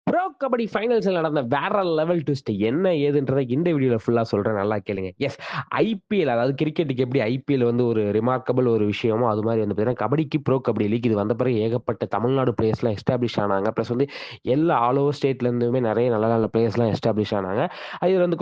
Bro kabaddi ஃபைனல்ஸ்ல நடந்த வேற level twist என்ன ஏதுன்றத இந்த வீடியோல ஃபுல்லா சொல்றேன். நல்லா கேளுங்க. எஸ் ஐபிஎல் அதாவது கிரிக்கெட்டுக்கு எப்படி ஐபிஎல் வந்து ஒரு ரிமார்க்கபிள் ஒரு விஷயமோ, அது மாரி வந்து பார்த்தீங்கன்னா, கபடிக்கு ப்ரோ கபடி லீக் இது வந்த பிறகு ஏகப்பட்ட தமிழ்நாடு பிளேயர்ஸ்லாம் எஸ்டாப்ளிஷ் ஆனாங்க. பிளஸ் வந்து எல்லா ஆல் ஓவர் ஸ்டேட்ல இருந்துமே நெறைய நல்ல நல்ல பிளேயர்ஸ்லாம் எஸ்டாப்ளிஷ் ஆனாங்க. இது வந்து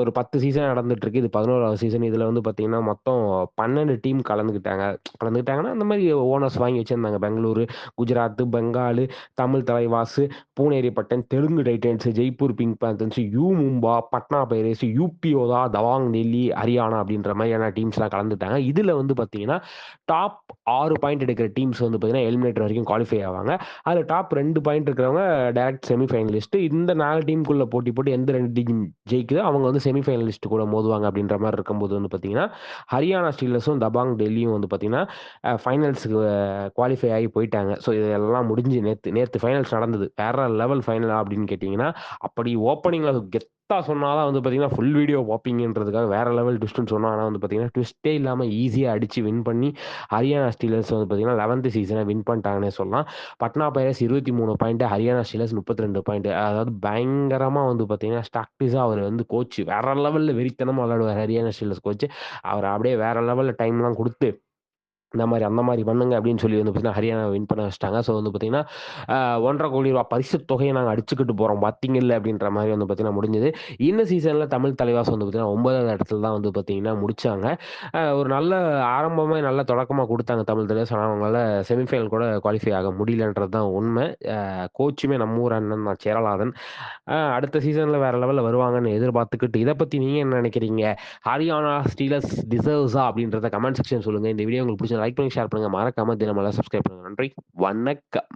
ஒரு 10 சீசன் நடந்துட்டு இருக்கு. இது 11வது சீசன். இதுல வந்து பார்த்தீங்கன்னா, மொத்தம் 12 டீம் கலந்துக்கிட்டாங்க. கலந்துக்கிட்டாங்கன்னா, அந்த மாரி ஓனர்ஸ் வாங்கி வச்சிருந்தாங்க. Bengaluru, Gujarat, Bengal, Tamil Thalaivas, Puneri Paltan, Telugu Titans, Jaipur pink Panthers, U Mumba, Patna Pirates, UP Yoddha, Dabang Delhi, Haryana அப்படின்ற மாதிரியான டீம்ஸ்லாம் கலந்துட்டாங்க. இதுல வந்து பார்த்தீங்கன்னா, டாப் 6 பாயிண்ட் எடுக்கிற டீம்ஸ் வந்து பார்த்தீங்கன்னா, எலிமினேட்டர் வரைக்கும் குவாலிஃபை ஆவாங்க. அதுல டாப் 2 பாயிண்ட் இருக்கிறவங்க டைரக்ட் செமி ஃபைனலிஸ்ட். இந்த 4 டீமுக்குள்ள போட்டி போட்டு எந்த 2 டீம் ஜெயிக்குதோ அவங்க வந்து செமி ஃபைனலிஸ்ட் கூட மோதுவாங்க அப்படின்ற மாரி இருக்கும்போது வந்து பார்த்தீங்கன்னா, ஹரியானா ஸ்டீலர்ஸும், தபாங் டெல்லியும் வந்து பார்த்தீங்கன்னா, ஃபைனல்ஸ்க்கு குவாலிஃபை ஆகி போயிட்டாங்க. ஸோ இதெல்லாம் முடிஞ்சு நேத்து நேத்து ஃபைனல்ஸ் நடந்தது. வேற லெவல் ஃபைனலா அப்படின்னு கேட்டீங்கன்னா, அப்படி ஓப்பனிங்ல கெத்தா சொன்னா தான் வந்து பார்த்தீங்கன்னா, ஃபுல் வீடியோ பார்ப்பீங்கன்றதுக்காக வேற லெவல் ட்விஸ்ட்ன்னு சொன்னா, ஆனா வந்து பார்த்தீங்கன்னா, ட்விஸ்ட்டே இல்லாம ஈஸியா அடிச்சு வின் பண்ணி ஹரியானா ஸ்டீலர்ஸ் வந்து பார்த்தீங்கன்னா, 11த் சீசன வின் பண்ணிட்டாங்கன்னே சொல்லலாம். Patna pirates 23 point, Haryana stealers 32 point. அதாவது பயங்கரமா வந்து பார்த்தீங்கன்னா, ஸ்டாக்டிஸா அவர் வந்து கோச் வேற லெவல்ல வெறித்தனமா விளையாடுவாரு ஹரியானா ஸ்டீலர்ஸ் கோச். அவர அப்படியே வேற லெவல்ல டைம்லாம் குடுத்து இந்த மாரி, அந்த மாரி பண்ணுங்க அப்படின்னு சொல்லி வந்து பார்த்தீங்கன்னா, ஹரியானாவ வின் பண்ண வச்சுட்டாங்க. ஸோ வந்து பார்த்தீங்கன்னா, ₹1,50,00,000 பரிசு தொகைய நாங்க அடிச்சுக்கிட்டு போறோம் பார்த்தீங்கல்ல அப்படின்ற மாரி வந்து பார்த்தீங்கன்னா முடிஞ்சது. இந்த சீசன்ல தமிழ் தலைவாஸ் வந்து பார்த்தீங்கன்னா 9வது இடத்துல தான் வந்து பார்த்தீங்கன்னா முடிச்சாங்க. ஒரு நல்ல ஆரம்பமே நல்ல தொடக்கமா குடுத்தாங்க தமிழ் தலைவாஸ். ஆனா அவங்களால செமிஃபைனல் கூட குவாலிஃபை ஆக முடியலன்றது தான் உண்மை. கோச்சுமே நம்ம ஊர் அண்ணன் தான் சேரலாதன். அடுத்த சீசன்ல வேற லெவல்ல வருவாங்கன்னு எதிர்பார்த்துக்கிட்டு, இத பத்தி நீங்க என்ன நினைக்கிறீங்க? ஹரியானா ஸ்டீலர்ஸ் டிசர்வ்ஸா அப்படின்றத கமெண்ட் செக்ஷன் சொல்லுங்க. இந்த வீடியோ உங்களுக்கு பிடிச்சா லைக் பண்ணி, ஷேர் பண்ணுங்க. மறக்காம தினமலர் சப்ஸ்கிரைப் பண்ணுங்க. நன்றி. வணக்கம்.